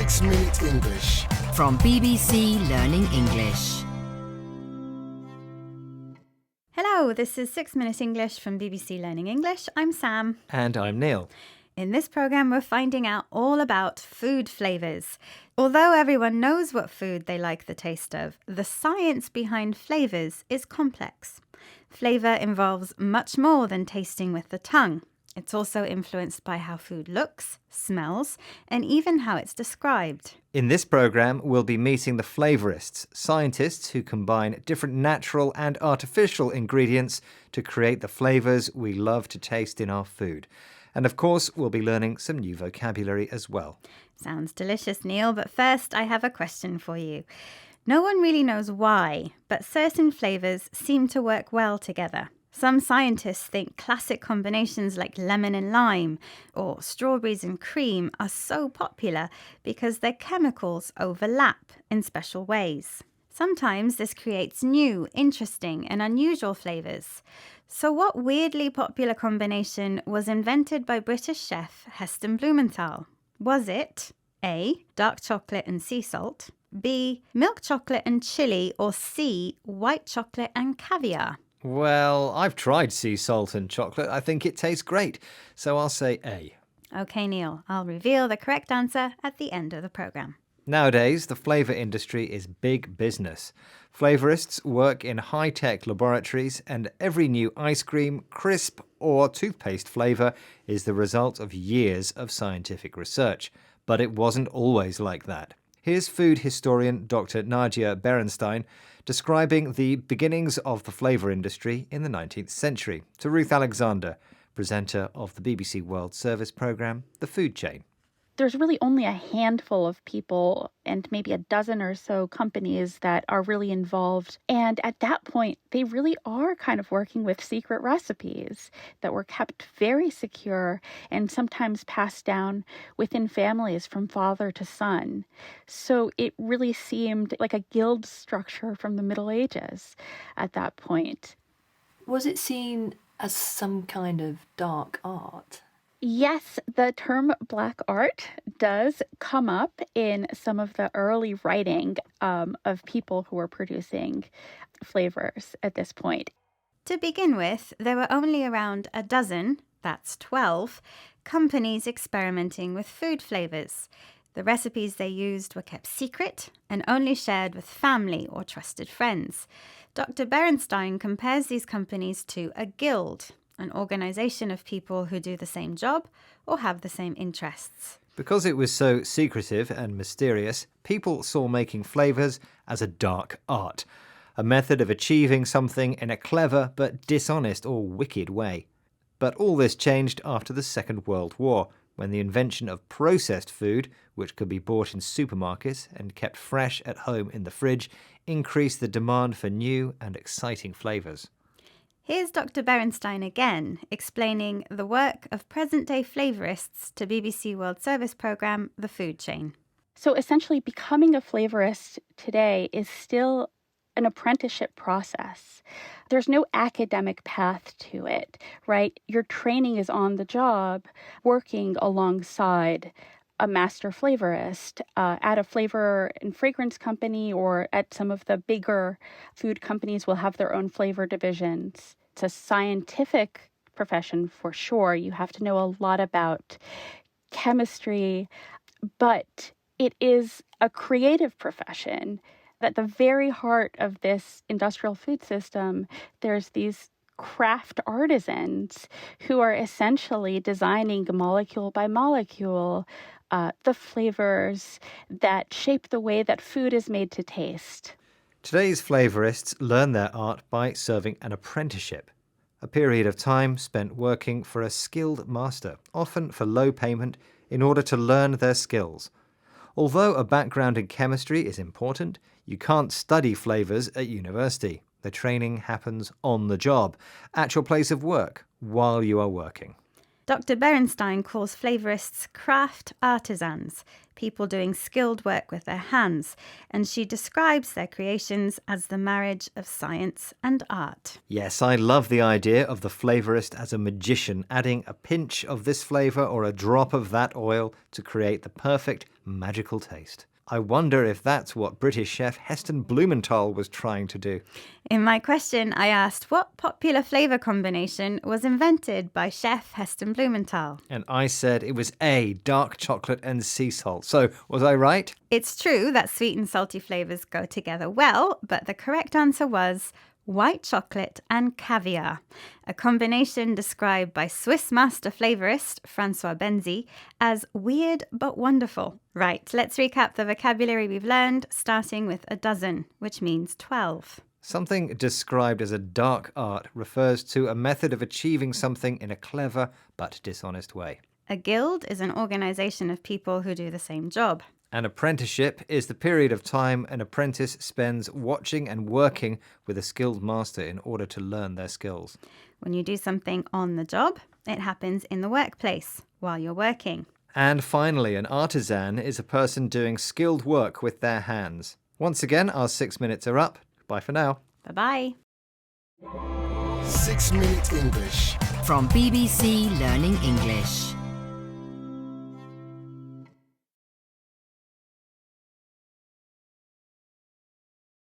6-Minute English. From BBC Learning English. Hello, this is 6-Minute English from BBC Learning English. I'm Sam. And I'm Neil. In this programme, we're finding out all about food flavours. Although everyone knows what food they like the taste of, the science behind flavours is complex. Flavour involves much more than tasting with the tongue. It's also influenced by how food looks, smells, and even how it's described. In this programme, we'll be meeting the flavourists, scientists who combine different natural and artificial ingredients to create the flavours we love to taste in our food. And of course, we'll be learning some new vocabulary as well. Sounds delicious, Neil, but first I have a question for you. No one really knows why, but certain flavours seem to work well together. Some scientists think classic combinations like lemon and lime or strawberries and cream are so popular because their chemicals overlap in special ways. Sometimes this creates new, interesting and unusual flavours. So what weirdly popular combination was invented by British chef Heston Blumenthal? Was it A, dark chocolate and sea salt, B, milk chocolate and chili, or C, white chocolate and caviar? Well, I've tried sea salt and chocolate. I think it tastes great. So I'll say A. OK, Neil, I'll reveal the correct answer at the end of the programme. Nowadays, the flavour industry is big business. Flavourists work in high-tech laboratories, and every new ice cream, crisp or toothpaste flavour is the result of years of scientific research. But it wasn't always like that. Here's food historian Dr. Nadia Berenstein describing the beginnings of the flavour industry in the 19th century to Ruth Alexander, presenter of the BBC World Service programme, The Food Chain. There's really only a handful of people and maybe a dozen or so companies that are really involved. And at that point, they really are kind of working with secret recipes that were kept very secure and sometimes passed down within families from father to son. So it really seemed like a guild structure from the Middle Ages at that point. Was it seen as some kind of dark art? Yes, the term black art does come up in some of the early writing of people who were producing flavors at this point. To begin with, there were only around a dozen, that's 12, companies experimenting with food flavors. The recipes they used were kept secret and only shared with family or trusted friends. Dr. Berenstein compares these companies to a guild, an organisation of people who do the same job or have the same interests. Because it was so secretive and mysterious, people saw making flavours as a dark art, a method of achieving something in a clever but dishonest or wicked way. But all this changed after the Second World War, when the invention of processed food, which could be bought in supermarkets and kept fresh at home in the fridge, increased the demand for new and exciting flavours. Here's Dr. Berenstein again, explaining the work of present-day flavourists to BBC World Service programme, The Food Chain. So essentially, becoming a flavorist today is still an apprenticeship process. There's no academic path to it, right? Your training is on the job, working alongside a master flavorist at a flavor and fragrance company, or at some of the bigger food companies will have their own flavor divisions. It's a scientific profession for sure. You have to know a lot about chemistry, but it is a creative profession. At the very heart of this industrial food system, there's these craft artisans who are essentially designing molecule by molecule the flavors that shape the way that food is made to taste. Today's flavourists learn their art by serving an apprenticeship, a period of time spent working for a skilled master, often for low payment, in order to learn their skills. Although a background in chemistry is important, you can't study flavours at university. The training happens on the job, at your place of work, while you are working. Dr. Berenstein calls flavorists craft artisans, people doing skilled work with their hands, and she describes their creations as the marriage of science and art. Yes, I love the idea of the flavorist as a magician, adding a pinch of this flavour or a drop of that oil to create the perfect magical taste. I wonder if that's what British chef Heston Blumenthal was trying to do. In my question, I asked what popular flavour combination was invented by chef Heston Blumenthal. And I said it was A, dark chocolate and sea salt. So, was I right? It's true that sweet and salty flavours go together well, but the correct answer was white chocolate and caviar, a combination described by Swiss master flavorist Francois Benzi as weird but wonderful. Right, let's recap the vocabulary we've learned, starting with a dozen, which means 12. Something described as a dark art refers to a method of achieving something in a clever but dishonest way. A guild is an organisation of people who do the same job. An apprenticeship is the period of time an apprentice spends watching and working with a skilled master in order to learn their skills. When you do something on the job, it happens in the workplace while you're working. And finally, an artisan is a person doing skilled work with their hands. Once again, our 6 minutes are up. Bye for now. Bye-bye. 6 Minute English. From BBC Learning English.